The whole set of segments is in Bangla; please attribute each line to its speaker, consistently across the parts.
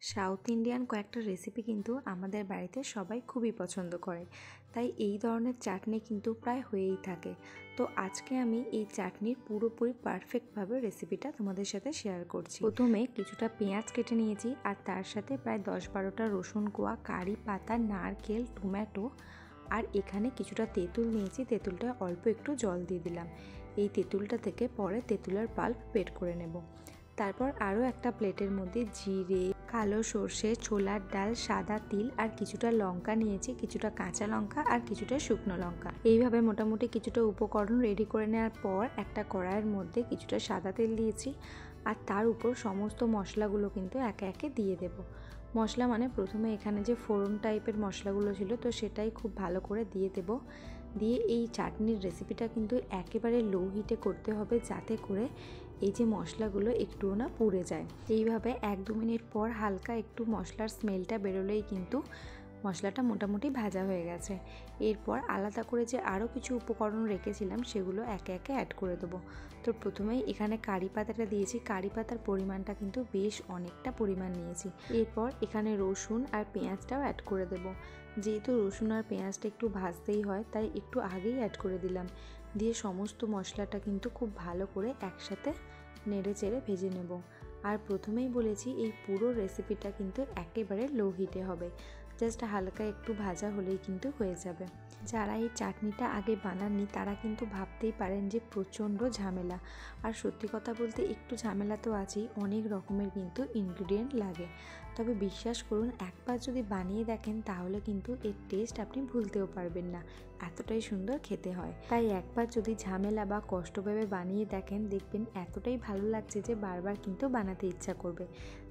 Speaker 1: সাউথ ইন্ডিয়ান কয়েকটা রেসিপি কিন্তু আমাদের বাড়িতে সবাই খুবই পছন্দ করে, তাই এই ধরনের চাটনি কিন্তু প্রায় হয়েই থাকে। তো আজকে আমি এই চাটনির পুরোপুরি পারফেক্টভাবে রেসিপিটা তোমাদের সাথে শেয়ার করছি। প্রথমে কিছুটা পেঁয়াজ কেটে নিয়েছি, আর তার সাথে প্রায় 10-12টা রসুন কোয়া, কারি পাতা, নারকেল, টমেটো, আর এখানে কিছুটা তেঁতুল নিয়েছি। তেঁতুলটা অল্প একটু জল দিয়ে দিলাম। এই তেঁতুলটা থেকে পরে তেঁতুলের পাল্প বের করে নেব। তারপর আরও একটা প্লেটের মধ্যে জিরে, কালো সর্ষে, ছোলার ডাল, সাদা তিল আর কিছুটা লঙ্কা নিয়েছি, কিছুটা কাঁচা লঙ্কা আর কিছুটা শুকনো লঙ্কা। এইভাবে মোটামুটি কিছুটা উপকরণ রেডি করে নেওয়ার পর একটা কড়াইয়ের মধ্যে কিছুটা সাদা তেল দিয়েছি, আর তার উপর সমস্ত মশলাগুলো কিন্তু একে একে দিয়ে দেব। মশলা মানে প্রথমে এখানে যে ফোড়ন টাইপের মশলাগুলো ছিল, তো সেটাই খুব ভালো করে দিয়ে দেব। দিয়ে এই চাটনির রেসিপিটা কিন্তু একেবারে লো হিটে করতে হবে, যাতে করে এই যে মশলাগুলো একটুও না পুড়ে যায়। এইভাবে 1-2 মিনিট পর হালকা একটু মশলার স্মেলটা বেরোলেই কিন্তু মশলাটা মোটামুটি ভাজা হয়ে গেছে। এরপর আলাদা করে যে আরও কিছু উপকরণ রেখেছিলাম সেগুলো একে একে অ্যাড করে দেবো। তো প্রথমেই এখানে কারি পাতাটা দিয়েছি। কারি পাতার পরিমাণটা কিন্তু বেশ অনেকটা পরিমাণ নিয়েছি। এরপর এখানে রসুন আর পেঁয়াজটাও অ্যাড করে দেবো। যেহেতু রসুন আর পেঁয়াজটা একটু ভাজতেই হয়, তাই একটু আগেই অ্যাড করে দিলাম। দিয়ে সমস্ত মশলাটা কিন্তু খুব ভালো করে একসাথে নেড়ে চেড়ে ভেজে নেব। আর প্রথমেই বলেছি এই পুরো রেসিপিটা কিন্তু একেবারে লো হিটে হবে, জাস্ট হালকা একটু ভাজা হলেই কিন্তু হয়ে যাবে। যারা এই চাটনিটা আগে বানাননি তারা কিন্তু ভাবতেই পারেন যে প্রচণ্ড ঝামেলা, আর সত্যি কথা বলতে একটু ঝামেলা তো আছেই, অনেক রকমের কিন্তু ইনগ্রিডিয়েন্ট লাগে। তবে বিশ্বাস করুন, একবার যদি বানিয়ে দেখেন তাহলে কিন্তু এর টেস্ট আপনি ভুলতেও পারবেন না, এতটাই সুন্দর খেতে হয়। তাই একবার যদি ঝামেলা বা কষ্ট ভেবে বানিয়ে দেখেন, দেখবেন এতটাই ভালো লাগছে যে বারবার কিন্তু বানাতে ইচ্ছা করবে,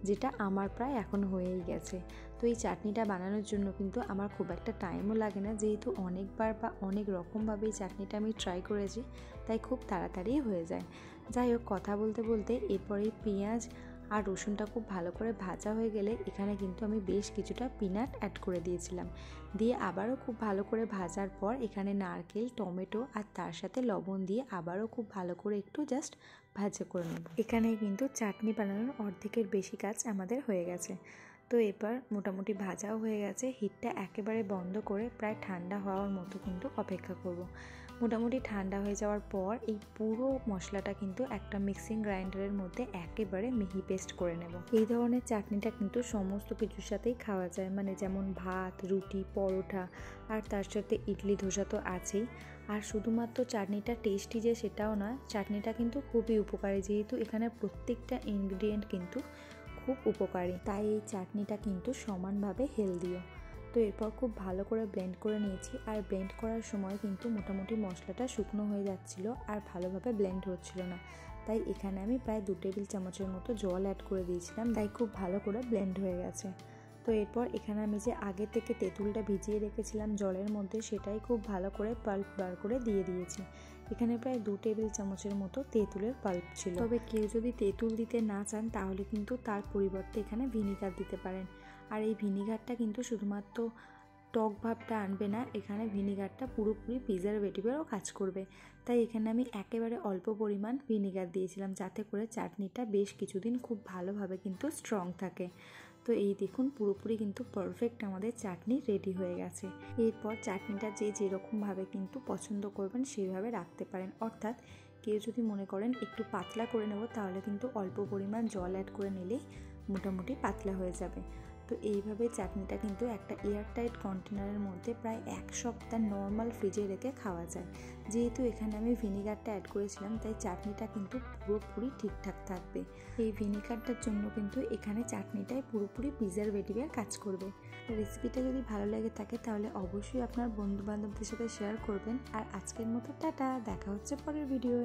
Speaker 1: যেটা আমার প্রায় এখন হয়েই গেছে। তো এই চাটনিটা বানানোর জন্য কিন্তু আমার খুব একটা টাইমও লাগে না, যেহেতু অনেকবার বা অনেক রকমভাবে এই চাটনিটা আমি ট্রাই করেছি, তাই খুব তাড়াতাড়ি হয়ে যায়। যাই হোক, কথা বলতে বলতে এরপরে পেঁয়াজ আর রসুনটা খুব ভালো করে ভাজা হয়ে গেলে এখানে কিন্তু আমি বেশ কিছুটা পিনাট অ্যাড করে দিয়েছিলাম। দিয়ে আবারও খুব ভালো করে ভাজার পর এখানে নারকেল, টমেটো আর তার সাথে লবণ দিয়ে আবারও খুব ভালো করে একটু জাস্ট ভাজা করে নেব। এখানে কিন্তু চাটনি বানানোর অর্ধেকের বেশি কাজ আমাদের হয়ে গেছে। তো এবার মোটামুটি ভাজাও হয়ে গেছে। হিটটা একেবারে বন্ধ করে প্রায় ঠান্ডা হওয়ার মতো কিন্তু অপেক্ষা করব। মোটামুটি ঠান্ডা হয়ে যাওয়ার পর এই পুরো মশলাটা কিন্তু একটা মিক্সিং গ্রাইন্ডারের মধ্যে একেবারে মিহি পেস্ট করে নেব। এই ধরনের চাটনিটা কিন্তু সমস্ত কিছুর সাথেই খাওয়া যায়, মানে যেমন ভাত, রুটি, পরোটা, আর তার সাথে ইডলি, ধোসা তো আছেই। আর শুধুমাত্র চাটনিটা টেস্টি যে সেটাও নয়, চাটনিটা কিন্তু খুবই উপকারী, যেহেতু এখানে প্রত্যেকটা ইনগ্রিডিয়েন্ট কিন্তু খুব উপকারী, তাই এই চাটনিটা কিন্তু সমানভাবে হেলদিও। তো এরপর খুব ভালো করে ব্লেন্ড করে নিয়েছি, আর ব্লেন্ড করার সময় কিন্তু মোটামুটি মশলাটা শুকনো হয়ে যাচ্ছিলো আর ভালোভাবে ব্লেন্ড হচ্ছিল না, তাই এখানে আমি প্রায় 2 টেবিল চামচের মতো জল অ্যাড করে দিয়েছিলাম, তাই খুব ভালো করে ব্লেন্ড হয়ে গেছে। তো এরপর এখানে আমি যে আগে থেকে তেঁতুলটা ভিজিয়ে রেখেছিলাম জলের মধ্যে, সেটাই খুব ভালো করে পাল্প বার করে দিয়ে দিয়েছি। এখানে প্রায় 2 টেবিল চামচের মতো তেঁতুলের পাল্প ছিল। তবে কেউ যদি তেঁতুল দিতে না চান তাহলে কিন্তু তার পরিবর্তে এখানে ভিনিগার দিতে পারেন। আর এই ভিনিগারটা কিন্তু শুধুমাত্র টক ভাবটা আনবে না, এখানে ভিনিগারটা পুরোপুরি প্রিজারভেটিভেরও কাজ করবে। তাই এখানে আমি একেবারে অল্প পরিমাণ ভিনিগার দিয়েছিলাম, যাতে করে চাটনিটা বেশ কিছুদিন খুব ভালোভাবে কিন্তু স্ট্রং থাকে। তো এই দেখুন, পুরোপুরি কিন্তু পারফেক্ট আমাদের চাটনি রেডি হয়ে গেছে। এরপর চাটনিটা যে যেরকমভাবে কিন্তু পছন্দ করবেন সেইভাবে রাখতে পারেন, অর্থাৎ কেউ যদি মনে করেন একটু পাতলা করে নেব, তাহলে কিন্তু অল্প পরিমাণ জল অ্যাড করে নিলেই মোটামুটি পাতলা হয়ে যাবে। তো এইভাবে চাটনিটা কিন্তু একটা এয়ারটাইট কন্টেনারের মধ্যে প্রায় 1 সপ্তাহ নর্মাল ফ্রিজে রেখে খাওয়া যায়। যেহেতু এখানে আমি ভিনিগারটা অ্যাড করেছিলাম, তাই চাটনিটা কিন্তু পুরোপুরি ঠিকঠাক থাকবে। এই ভিনিগারটার জন্য কিন্তু এখানে চাটনিটাই পুরোপুরি প্রিজারভেটিভের কাজ করবে। রেসিপিটা যদি ভালো লেগে থাকে তাহলে অবশ্যই আপনার বন্ধুবান্ধবদের সাথে শেয়ার করবেন। আর আজকের মতো টাটা, দেখা হচ্ছে পরের ভিডিওয়ে।